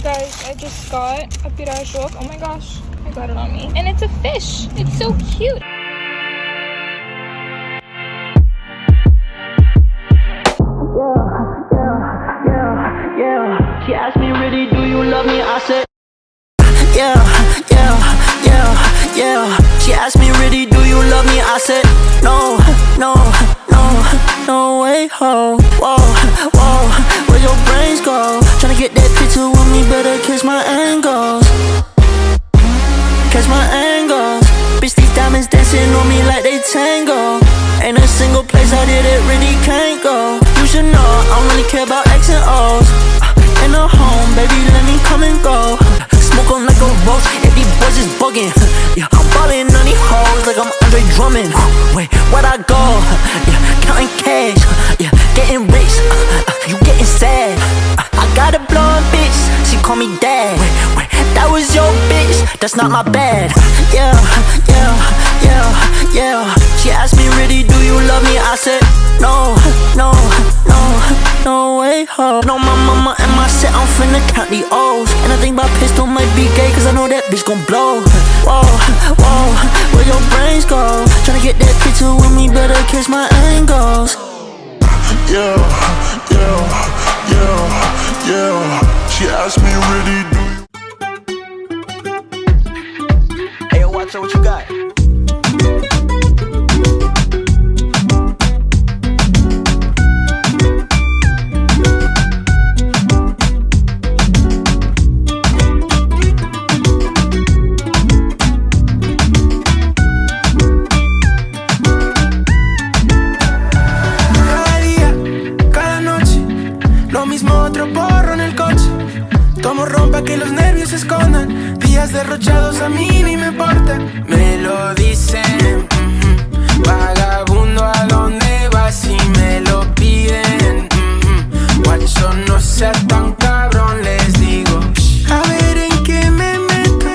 Guys, I just got a pirajok. Oh my gosh, I got it on me. And it's a fish. It's so cute. She asked me, really, do you love me? I said, yeah. She asked me, really, do you love me? I said, no way, ho. Whoa, where your brains go? Tryna get that picture with me, better catch my angles. Catch my angles. Bitch, these diamonds dancing on me like they tango. Ain't a single place I did it really can't go. You should know, I don't really care about X and O's. In a home, baby, let me come and go. Smoke on like a roach, and these boys is bugging. Yeah, I'm ballin' on these hoes like I'm Andre Drummond. Wait, where'd I go? Yeah, counting cash. Yeah, getting rich. You getting sad. I got a blonde bitch, she call me dad. Wait, that was your bitch, that's not my bad. Yeah. She asked me, really, do you love me? I said, no way, ho. No, my mama and my set, I'm finna count the O's. And I think my pistol might be gay, cause I know that bitch gon' blow. Whoa, where your brains go? Tryna get that picture with me, better catch my angles. Yeah. She asked me, really, do you? Hey, yo, watch out, what you got? Que los nervios se escondan, días derrochados a mí ni me importa. Me lo dicen, vagabundo, ¿a dónde vas? Si me lo piden, guacho, no sea tan cabrón, les digo. A ver en qué me meto,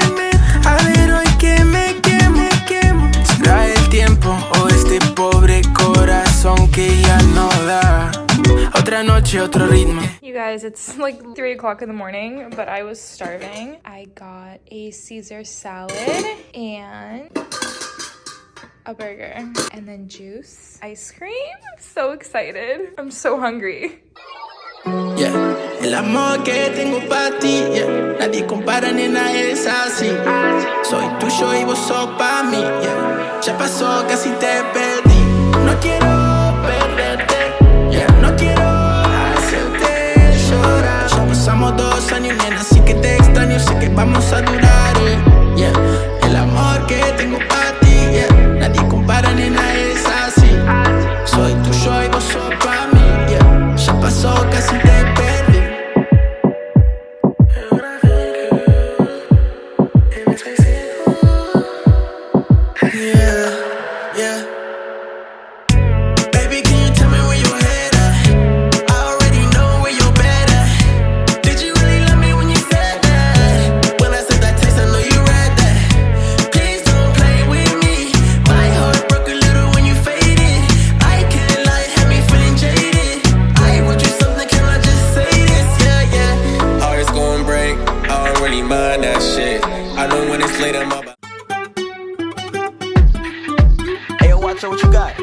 a ver hoy que me quemo. ¿Será el tiempo o este pobre corazón que ya no da? Otra noche, otro ritmo. You guys, it's like 3 o'clock in the morning, but I was starving. I got a Caesar salad and a burger and then juice, ice cream. I'm so excited. I'm so hungry. Yeah. El amor que tengo para ti, yeah. Nadie compara, nena, es así. Soy tuyo y vos sos para mí, yeah. Ya pasó, casi te perdí. No quiero perderte, yeah. No quiero hacerte llorar. Ya pasamos 2 años, nena, así que te extraño. Sé que vamos a durar, yeah. El amor que tengo para ti, yeah. Nadie compara, nena, es así. Soy tuyo y vos sos para mí, yeah. Ya pasó, casi te perdí. Yeah. Baby, can you tell me where your head at? I already know where you're better. Did you really love me when you said that? When I said that text, I know you read that. Please don't play with me. My heart broke a little when you faded. I can't lie, had me feeling jaded. I wrote you something, can I just say this? Yeah. Heart's gon' break, I don't really mind that shit. I know when it's late, I'm up. Hey, yo, watch out, what you got?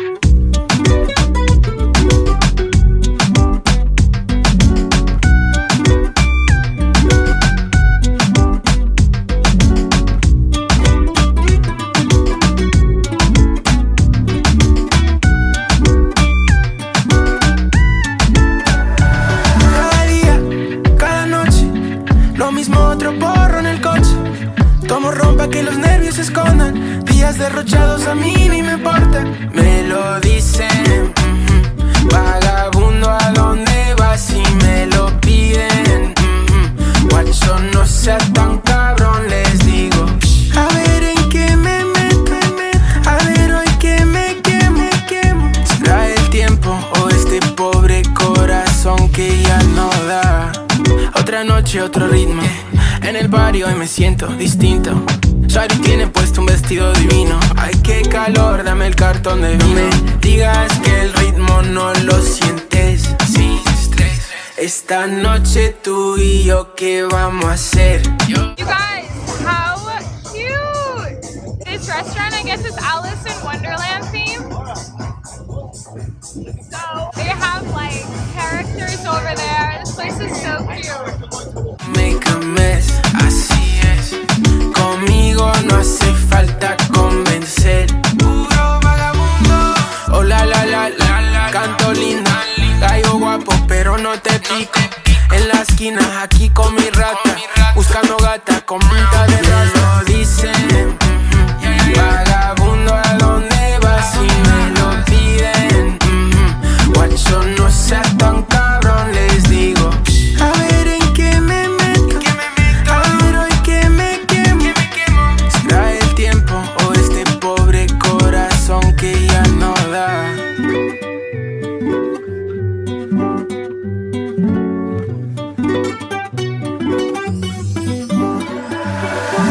Cada día, cada noche, lo mismo, otro porro en el coche. Tomo rompa que los nervios se escondan. Días derrochados a mí ni me importa. Me lo dicen, vagabundo, ¿a dónde vas? Si me lo piden, guacho, no sea tan cabrón, les digo. A ver en qué me meto, a ver hoy que me quemo. ¿Será el tiempo o este pobre corazón que ya no da? Otra noche, otro ritmo. En el barrio hoy me siento distinto. Shari tiene puesto un vestido divino. Ay, qué calor, dame el cartón de vino. No me digas que el ritmo no lo sientes. Sin estrés, Esta noche tú y yo, ¿qué vamos a hacer? You guys, how cute! This restaurant, I guess, is Alice in Wonderland themed. So they have like characters over there. This place is so cute. Make a mess, así es. Conmigo no hace falta convencer. Puro vagabundo. Oh la la la la la. Canto linda, gallo guapo, pero no te pico. En la esquina, aquí con mi rata, buscando gata con pinta de rata. Lo dicen, vagabundo, ¿a dónde vas? Si me lo piden, guacho, no seas tan cabrón, les digo. A ver en qué me meto, a ver hoy que me quemo. ¿Será el tiempo o este pobre corazón que ya no da?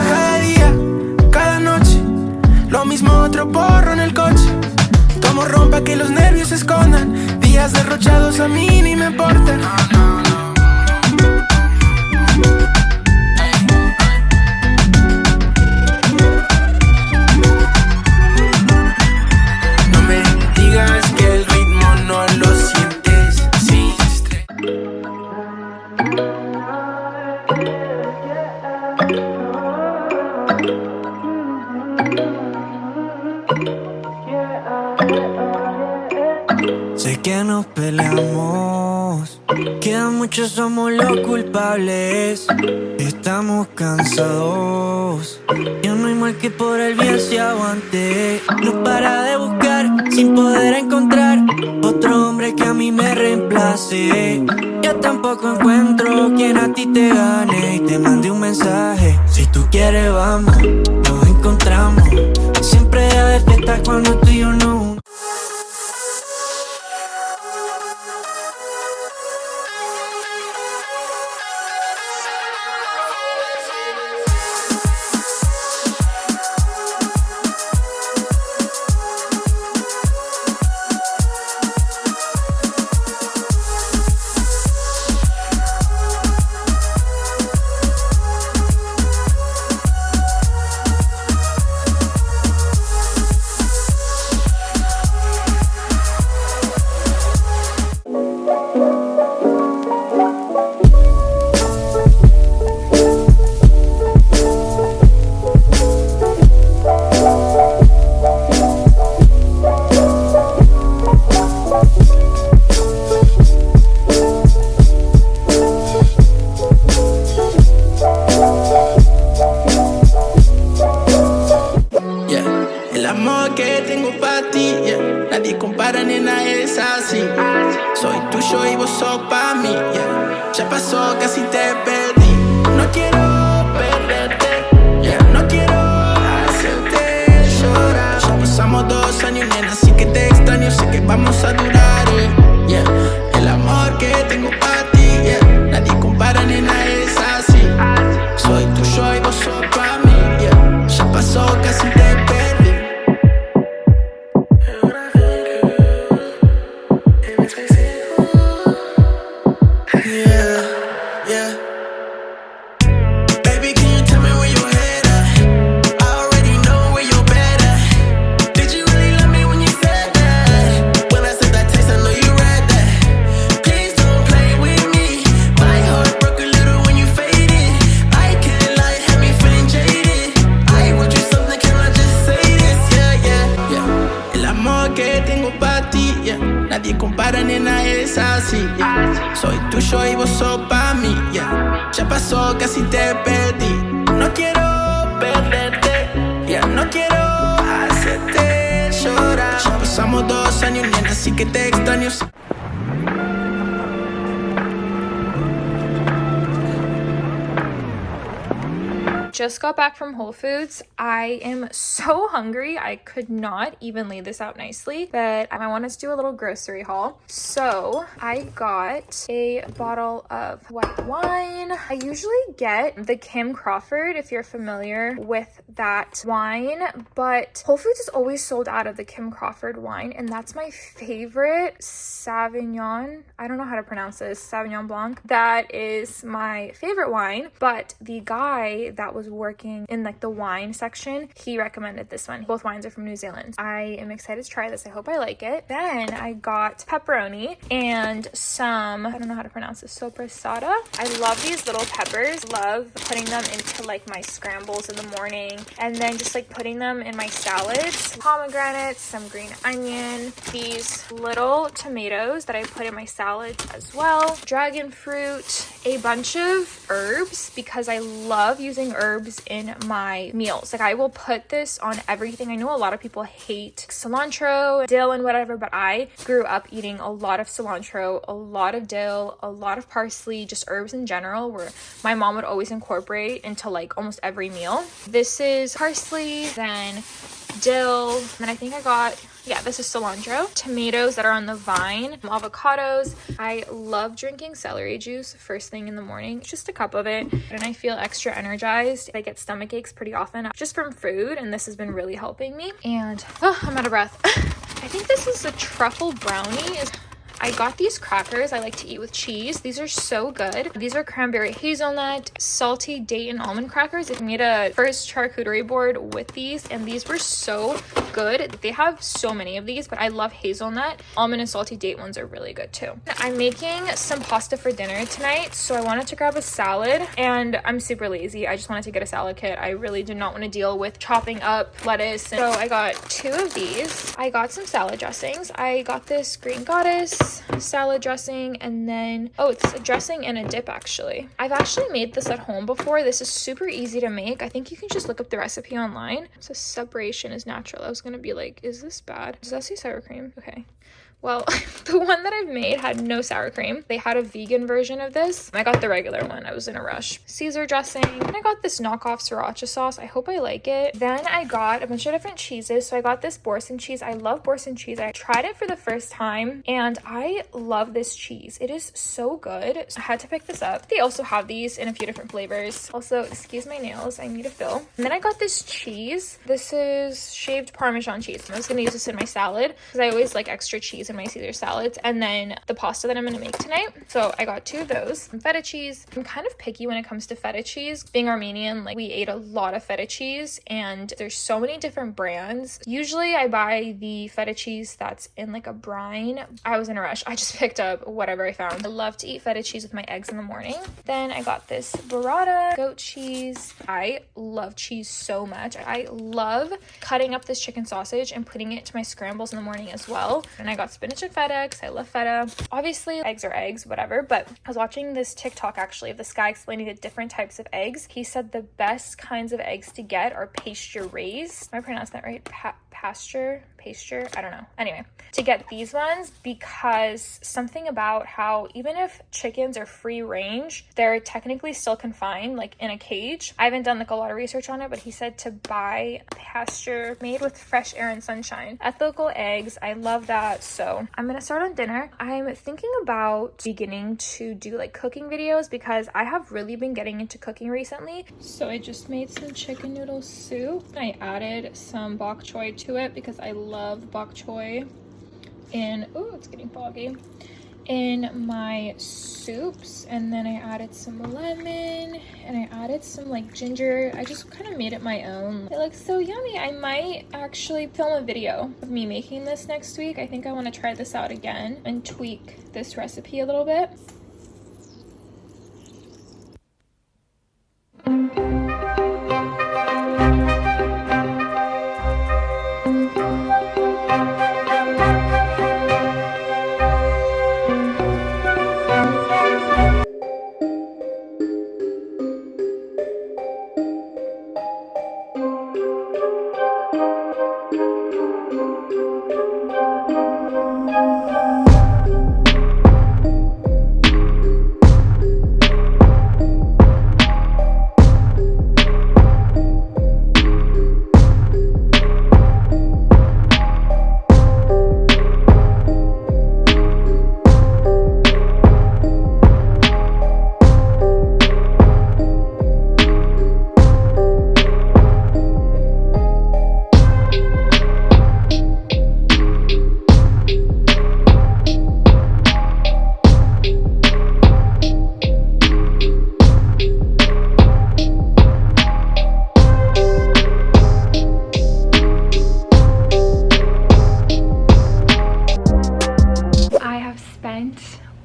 Cada día, cada noche, lo mismo, otro porro en el coche. Tomo ron pa' que los nervios se escondan. Días derrochados a mí ni me importan. No me digas que el ritmo no lo sientes. Sí, sé que nos peleamos, que a muchos somos los culpables. Estamos cansados, ya no hay mal que por el bien se aguante. No para de buscar, sin poder encontrar otro hombre que a mí me reemplace. Yo tampoco encuentro quien a ti te gane y te mande un mensaje. Si tú quieres vamos, nos encontramos. Siempre de fiesta cuando tú y yo no. El amor que tengo para ti, nadie compara, nena, es así. Soy tuyo y vos sos pa' mí, ya pasó, casi te perdí. No quiero perderte, no quiero hacerte llorar. Ya pasamos 2 años, nena, así que te extraño, sé que vamos a durar. El amor que tengo para ti, nadie compara, nena, es así. Soy tuyo y vos sos pa' mí, ya pasó, casi te perdí. Nadie compara, nena, es así, Soy tuyo y vos sos pa' mí, Ya pasó, casi te perdí. No quiero perderte, no quiero hacerte llorar. Ya pasamos 2 años, nena, así que te extraño. just got back from Whole Foods. I am so hungry. I could not even lay this out nicely, but I wanted to do a little grocery haul. So I got a bottle of white wine. I usually get the Kim Crawford, if you're familiar with that wine, but Whole Foods is always sold out of the Kim Crawford wine, and that's my favorite Sauvignon. I don't know how to pronounce this. Sauvignon Blanc. That is my favorite wine, but the guy that was working in like the wine section, he recommended this one. Both wines are from New Zealand. I am excited to try this. I hope I like it. Then I got pepperoni and some, I don't know how to pronounce this, sopressata. I love these little peppers. Love putting them into like my scrambles in the morning, and then just like putting them in my salads. Pomegranates, some green onion, these little tomatoes that I put in my salads as well, dragon fruit, a bunch of herbs because I love using herbs in my meals. Like I will put this on everything. I know a lot of people hate cilantro, dill and whatever, but I grew up eating a lot of cilantro, a lot of dill, a lot of parsley, just herbs in general, where my mom would always incorporate into like almost every meal. This is parsley, then dill, then I think I got, yeah, this is cilantro, tomatoes that are on the vine, avocados. I love drinking celery juice first thing in the morning, just a cup of it, and I feel extra energized. I get stomach aches pretty often just from food, and this has been really helping me. And I'm out of breath. I think this is a truffle brownie. I got these crackers I like to eat with cheese. These are so good. These are cranberry hazelnut, salty date and almond crackers. I made a first charcuterie board with these, and these were so good. They have so many of these, but I love hazelnut. Almond and salty date ones are really good too. I'm making some pasta for dinner tonight, so I wanted to grab a salad, and I'm super lazy. I just wanted to get a salad kit. I really did not want to deal with chopping up lettuce. So I got 2 of these. I got some salad dressings. I got this Green Goddess salad dressing, and then it's a dressing and a dip. Actually, I've actually made this at home before. This is super easy to make. I think you can just look up the recipe online. So separation is natural. I was gonna be like, is this bad? Does that say sour cream? Okay. Well, the one that I've made had no sour cream. They had a vegan version of this. I got the regular one. I was in a rush. Caesar dressing. And I got this knockoff sriracha sauce. I hope I like it. Then I got a bunch of different cheeses. So I got this Boursin cheese. I love Boursin cheese. I tried it for the first time, and I love this cheese. It is so good. So I had to pick this up. They also have these in a few different flavors. Also, excuse my nails. I need a fill. And then I got this cheese. This is shaved Parmesan cheese. I was going to use this in my salad because I always like extra cheese in my Caesar salads, and then the pasta that I'm going to make tonight. So I got 2 of those. Some feta cheese. I'm kind of picky when it comes to feta cheese. Being Armenian, like we ate a lot of feta cheese, and there's so many different brands. Usually I buy the feta cheese that's in like a brine. I was in a rush. I just picked up whatever I found. I love to eat feta cheese with my eggs in the morning. Then I got this burrata goat cheese. I love cheese so much. I love cutting up this chicken sausage and putting it to my scrambles in the morning as well. And I got spinach and feta because I love feta. Obviously, eggs are eggs, whatever, but I was watching this TikTok actually of this guy explaining the different types of eggs. He said the best kinds of eggs to get are pasture raised. Am I pronouncing that right? Pasture, I don't know. Anyway, to get these ones, because something about how even if chickens are free range, they're technically still confined like in a cage. I haven't done like a lot of research on it, but he said to buy pasture made with fresh air and sunshine. Ethical eggs, I love that. So I'm gonna start on dinner. I'm thinking about beginning to do like cooking videos because I have really been getting into cooking recently. So I just made some chicken noodle soup. I added some bok choy to it because I love bok choy in, oh, it's getting foggy, in my soups. And then I added some lemon, and I added some like ginger. I just kind of made it my own. It looks so yummy. I might actually film a video of me making this next week. I think I want to try this out again and tweak this recipe a little bit.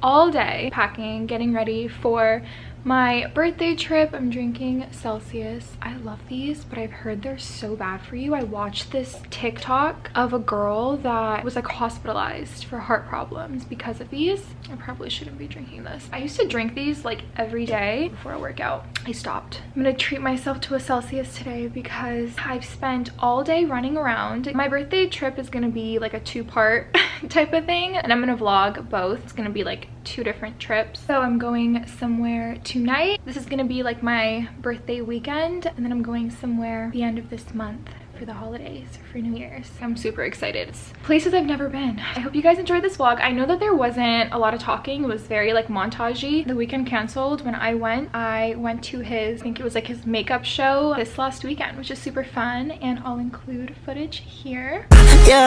all day packing, getting ready for my birthday trip. I'm drinking Celsius. I love these, but I've heard they're so bad for you. I watched this TikTok of a girl that was like hospitalized for heart problems because of these. I probably shouldn't be drinking this. I used to drink these like every day before I work out. I stopped. I'm gonna treat myself to a Celsius today because I've spent all day running around. My birthday trip is gonna be like a 2-part type of thing, and I'm gonna vlog both. It's gonna be like 2 different trips. So I'm going somewhere tonight. This is gonna be like my birthday weekend, and then I'm going somewhere the end of this month for the holidays, for New Year's. I'm super excited. It's places I've never been. I hope you guys enjoyed this vlog. I know that there wasn't a lot of talking. It was very like montagey. The Weeknd canceled when I went to his, I think it was like his makeup show this last weekend, which is super fun, and I'll include footage here. Yeah,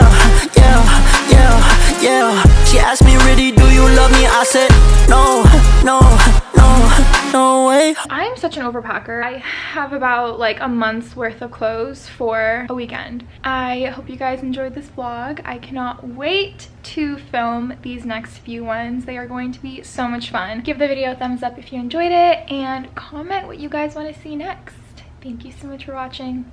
yeah, yeah, yeah. She asked me, really, do you love me? I said, no, no, no, no way. I'm such an overpacker. I have about like a month's worth of clothes for a weekend. I hope you guys enjoyed this vlog. I cannot wait to film these next few ones. They are going to be so much fun. Give the video a thumbs up if you enjoyed it, and comment what you guys want to see next. Thank you so much for watching.